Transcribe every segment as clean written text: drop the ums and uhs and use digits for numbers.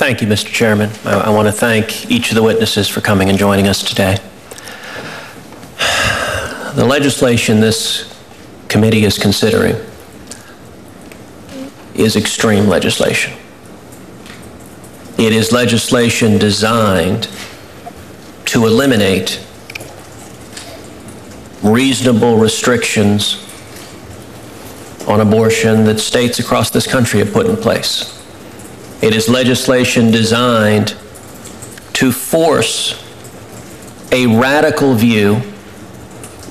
Thank you, Mr. Chairman. I want to thank each of the witnesses for coming and joining us today. The legislation this committee is considering is extreme legislation. It is legislation designed to eliminate reasonable restrictions on abortion that states across this country have put in place. It is legislation designed to force a radical view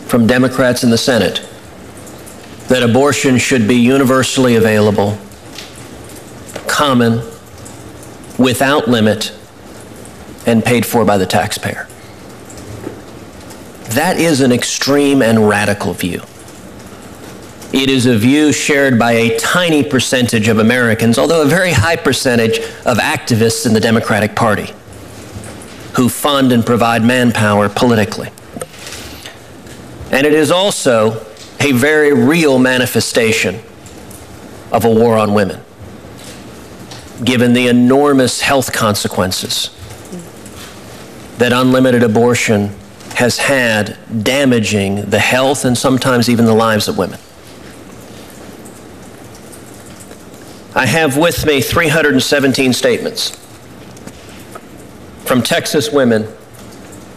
from Democrats in the Senate that abortion should be universally available, common, without limit, and paid for by the taxpayer. That is an extreme and radical view. It is a view shared by a tiny percentage of Americans, although a very high percentage of activists in the Democratic Party who fund and provide manpower politically. And it is also a very real manifestation of a war on women, given the enormous health consequences that unlimited abortion has had, damaging the health and sometimes even the lives of women. I have with me 317 statements from Texas women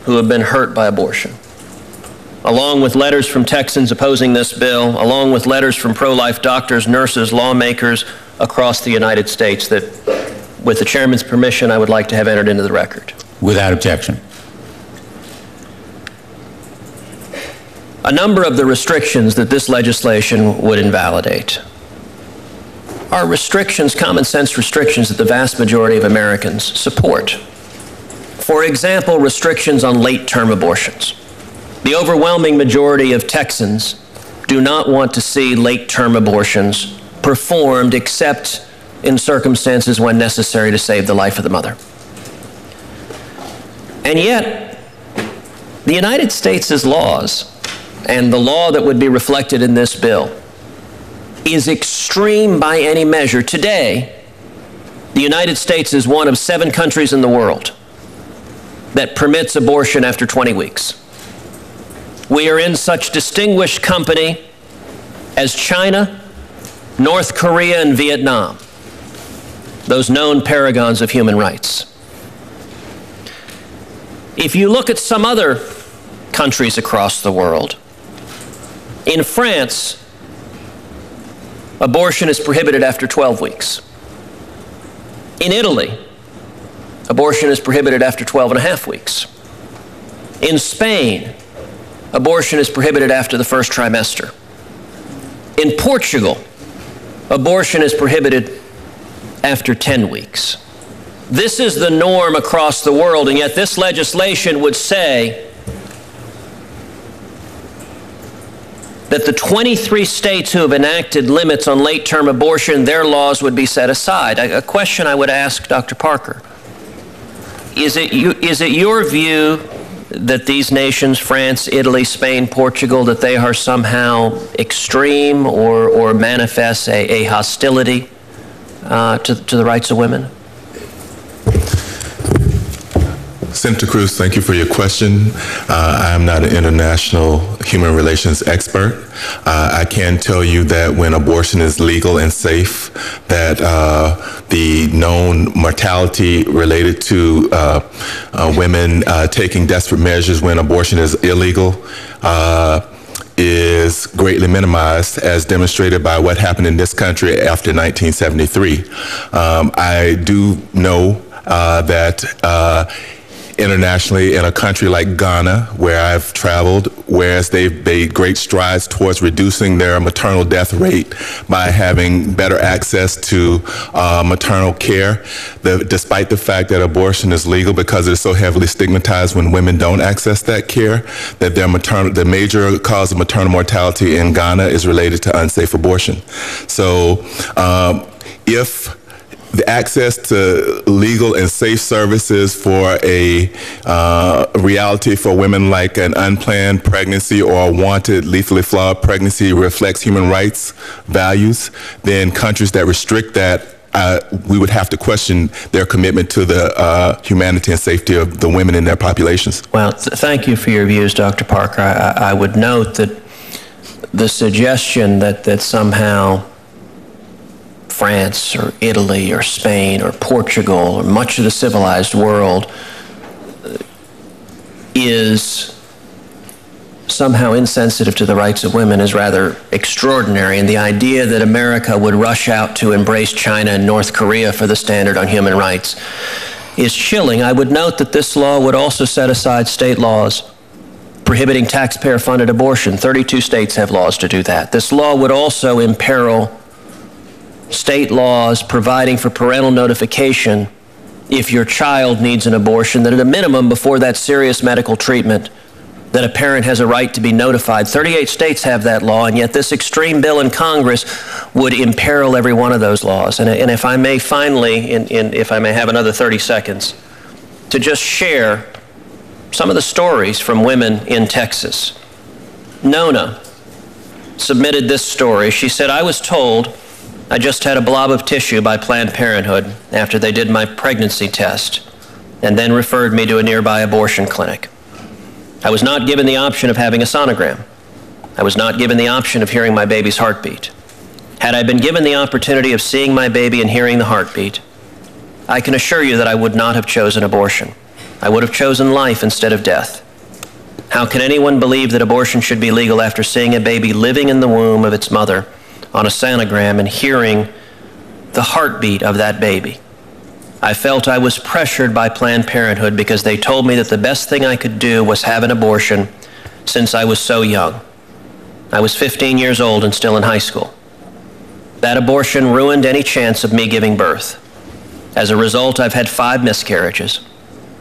who have been hurt by abortion, along with letters from Texans opposing this bill, along with letters from pro-life doctors, nurses, lawmakers across the United States that, with the chairman's permission, I would like to have entered into the record. Without objection. A number of the restrictions that this legislation would invalidate are restrictions, common sense restrictions that the vast majority of Americans support. For example, restrictions on late-term abortions. The overwhelming majority of Texans do not want to see late-term abortions performed except in circumstances when necessary to save the life of the mother. And yet, the United States' laws and the law that would be reflected in this bill is extreme by any measure. Today, the United States is one of 7 countries in the world that permits abortion after 20 weeks. We are in such distinguished company as China, North Korea, and Vietnam, those known paragons of human rights. If you look at some other countries across the world, in France, abortion is prohibited after 12 weeks. In Italy, abortion is prohibited after 12 and a half weeks. In Spain, abortion is prohibited after the first trimester. In Portugal, abortion is prohibited after 10 weeks. This is the norm across the world, and yet this legislation would say that the 23 states who have enacted limits on late-term abortion, their laws would be set aside. A question I would ask Dr. Parker, is it your view that these nations, France, Italy, Spain, Portugal, that they are somehow extreme or manifest a hostility to the rights of women? Senator Cruz, thank you for your question. I am not an international human relations expert. I can tell you that when abortion is legal and safe, that the known mortality related to women taking desperate measures when abortion is illegal is greatly minimized, as demonstrated by what happened in this country after 1973. I do know that internationally, in a country like Ghana, where I've traveled, whereas they've made great strides towards reducing their maternal death rate by having better access to maternal care, despite the fact that abortion is legal because it's so heavily stigmatized when women don't access that care, that the major cause of maternal mortality in Ghana is related to unsafe abortion. So if the access to legal and safe services for a reality for women like an unplanned pregnancy or a wanted lethally flawed pregnancy reflects human rights values, then countries that restrict that we would have to question their commitment to the humanity and safety of the women in their populations. Well, thank you for your views, Dr. Parker. I would note that the suggestion that somehow France or Italy or Spain or Portugal or much of the civilized world is somehow insensitive to the rights of women is rather extraordinary, and the idea that America would rush out to embrace China and North Korea for the standard on human rights is chilling. I would note that this law would also set aside state laws prohibiting taxpayer-funded abortion. 32 states have laws to do that. This law would also imperil state laws providing for parental notification if your child needs an abortion, that at a minimum before that serious medical treatment, that a parent has a right to be notified. 38 states have that law, and yet this extreme bill in Congress would imperil every one of those laws. And if I may finally, if I may have another 30 seconds, to just share some of the stories from women in Texas. Nona submitted this story. She said, "I was told I just had a blob of tissue by Planned Parenthood after they did my pregnancy test and then referred me to a nearby abortion clinic. I was not given the option of having a sonogram. I was not given the option of hearing my baby's heartbeat. Had I been given the opportunity of seeing my baby and hearing the heartbeat, I can assure you that I would not have chosen abortion. I would have chosen life instead of death. How can anyone believe that abortion should be legal after seeing a baby living in the womb of its mother on a sonogram and hearing the heartbeat of that baby? I felt I was pressured by Planned Parenthood because they told me that the best thing I could do was have an abortion since I was so young. I was 15 years old and still in high school. That abortion ruined any chance of me giving birth. As a result, I've had 5 miscarriages.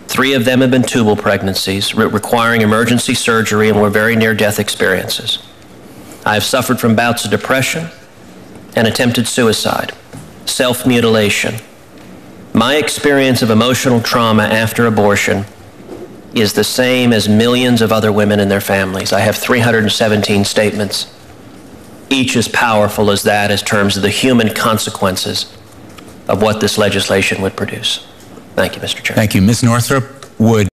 3 of them have been tubal pregnancies, requiring emergency surgery and were very near-death experiences. I have suffered from bouts of depression and attempted suicide, self-mutilation. My experience of emotional trauma after abortion is the same as millions of other women and their families. I have 317 statements, each as powerful as that in terms of the human consequences of what this legislation would produce. Thank you, Mr. Chairman. Thank you. Ms. Northrup, would